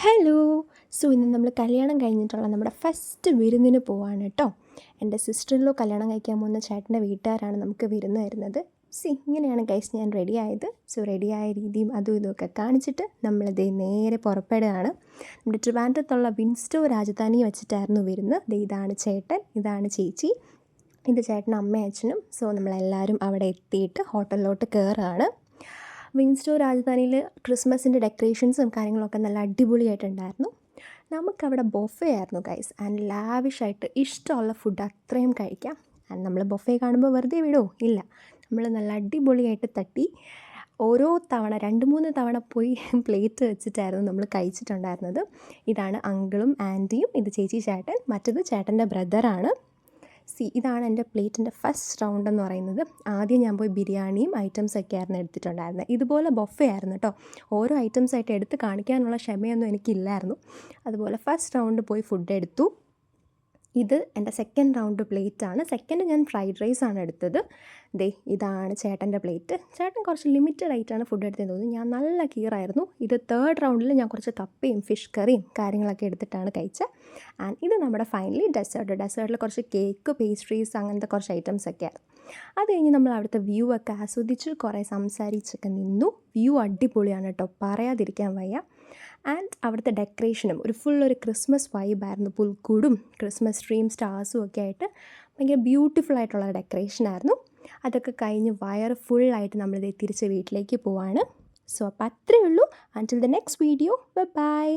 Hello. ഇന്ന് നമ്മൾ കല്യാണം കഴിഞ്ഞിട്ടുള്ള നമ്മുടെ ഫസ്റ്റ് വിരുന്നിന് പോവാണ് കേട്ടോ. എൻ്റെ സിസ്റ്ററിലോ കല്യാണം കഴിക്കാൻ പോകുന്ന ചേട്ടൻ്റെ വീട്ടുകാരാണ് നമുക്ക് വിരുന്ന് തരുന്നത്. ഇങ്ങനെയാണ് ഗൈസ് ഞാൻ റെഡി ആയത്. റെഡിയായ രീതിയും അതും ഇതുമൊക്കെ കാണിച്ചിട്ട് നമ്മളിത് നേരെ പുറപ്പെടുകയാണ്. നമ്മുടെ ട്രിവാൻഡ്രത്തുള്ള വിൻസ്റ്റോ രാജധാനി വെച്ചിട്ടായിരുന്നു വിരുന്ന്. ഇതാണ് ചേട്ടൻ, ഇതാണ് ചേച്ചി, ഇത് ചേട്ടനും അമ്മയും അച്ഛനും. നമ്മളെല്ലാവരും അവിടെ എത്തിയിട്ട് ഹോട്ടലിലോട്ട് കയറുകയാണ്. വിൻസ്റ്റോ രാജധാനിയിൽ ക്രിസ്മസിൻ്റെ ഡെക്കറേഷൻസും കാര്യങ്ങളൊക്കെ നല്ല അടിപൊളിയായിട്ടുണ്ടായിരുന്നു. നമുക്കവിടെ ബൊഫേ ആയിരുന്നു ഗൈസ്, ആൻഡ് ലാവിഷായിട്ട് ഇഷ്ടമുള്ള ഫുഡ് അത്രയും കഴിക്കാം. ആൻഡ് നമ്മൾ ബൊഫേ കാണുമ്പോൾ വെറുതെ വിടുമോ? ഇല്ല, നമ്മൾ നല്ല അടിപൊളിയായിട്ട് തട്ടി ഓരോ തവണ 2-3 തവണ പോയി പ്ലേറ്റ് വെച്ചിട്ടായിരുന്നു നമ്മൾ കഴിച്ചിട്ടുണ്ടായിരുന്നത്. ഇതാണ് അങ്കിളും ആൻറ്റിയും, ഇത് ചേച്ചി ചേട്ടൻ, മറ്റത് ചേട്ടൻ്റെ ബ്രദറാണ്. ഇതാണ് എൻ്റെ പ്ലേറ്റിൻ്റെ ഫസ്റ്റ് റൗണ്ട് എന്ന് പറയുന്നത്. ആദ്യം ഞാൻ പോയി ബിരിയാണിയും ഐറ്റംസൊക്കെ ആയിരുന്നു എടുത്തിട്ടുണ്ടായിരുന്നത്. ഇതുപോലെ ബൊഫേ ആയിരുന്നു കേട്ടോ. ഓരോ ഐറ്റംസായിട്ട് എടുത്ത് കാണിക്കാനുള്ള ക്ഷമയൊന്നും എനിക്കില്ലായിരുന്നു. അതുപോലെ ഫസ്റ്റ് റൗണ്ട് പോയി ഫുഡ് എടുത്തു. ഇത് എൻ്റെ സെക്കൻഡ് റൗണ്ട് പ്ലേറ്റാണ്. സെക്കൻഡ് ഞാൻ ഫ്രൈഡ് റൈസാണ് എടുത്തത്. ഇതാണ് ചേട്ടൻ്റെ പ്ലേറ്റ്. ചേട്ടൻ കുറച്ച് ലിമിറ്റഡ് ആയിട്ടാണ് ഫുഡ് എടുത്തതെന്ന് തോന്നുന്നു. ഞാൻ നല്ല കീറായിരുന്നു. ഇത് തേർഡ് റൗണ്ടിൽ ഞാൻ കുറച്ച് കപ്പയും ഫിഷ് കറിയും കാര്യങ്ങളൊക്കെ എടുത്തിട്ടാണ് കഴിച്ചത്. ആൻഡ് ഇത് നമ്മുടെ ഫൈനലി ഡെസേർട്ടിൽ കുറച്ച് കേക്ക്, പേസ്ട്രീസ്, അങ്ങനത്തെ കുറച്ച് ഐറ്റംസൊക്കെ ആയിരുന്നു. അത് കഴിഞ്ഞ് നമ്മൾ അവിടുത്തെ വ്യൂ ഒക്കെ ആസ്വദിച്ച് കുറേ സംസാരിച്ചൊക്കെ നിന്നു. വ്യൂ അടിപൊളിയാണ് കേട്ടോ, പറയാതിരിക്കാൻ വയ്യ. ആൻഡ് അവിടുത്തെ ഡെക്കറേഷനും ഒരു ക്രിസ്മസ് വൈബായിരുന്നു. പുൽക്കൂടും ക്രിസ്മസ് ട്രീയും സ്റ്റാർസും ഒക്കെ ആയിട്ട് ഭയങ്കര ബ്യൂട്ടിഫുൾ ആയിട്ടുള്ള ഡെക്കറേഷനായിരുന്നു. അതൊക്കെ കഴിഞ്ഞ് വയറ് ഫുള്ളായിട്ട് നമ്മളിത് തിരിച്ച് വീട്ടിലേക്ക് പോവാണ്. അപ്പോൾ അത്രയേ ഉള്ളൂ. Until the next video, by.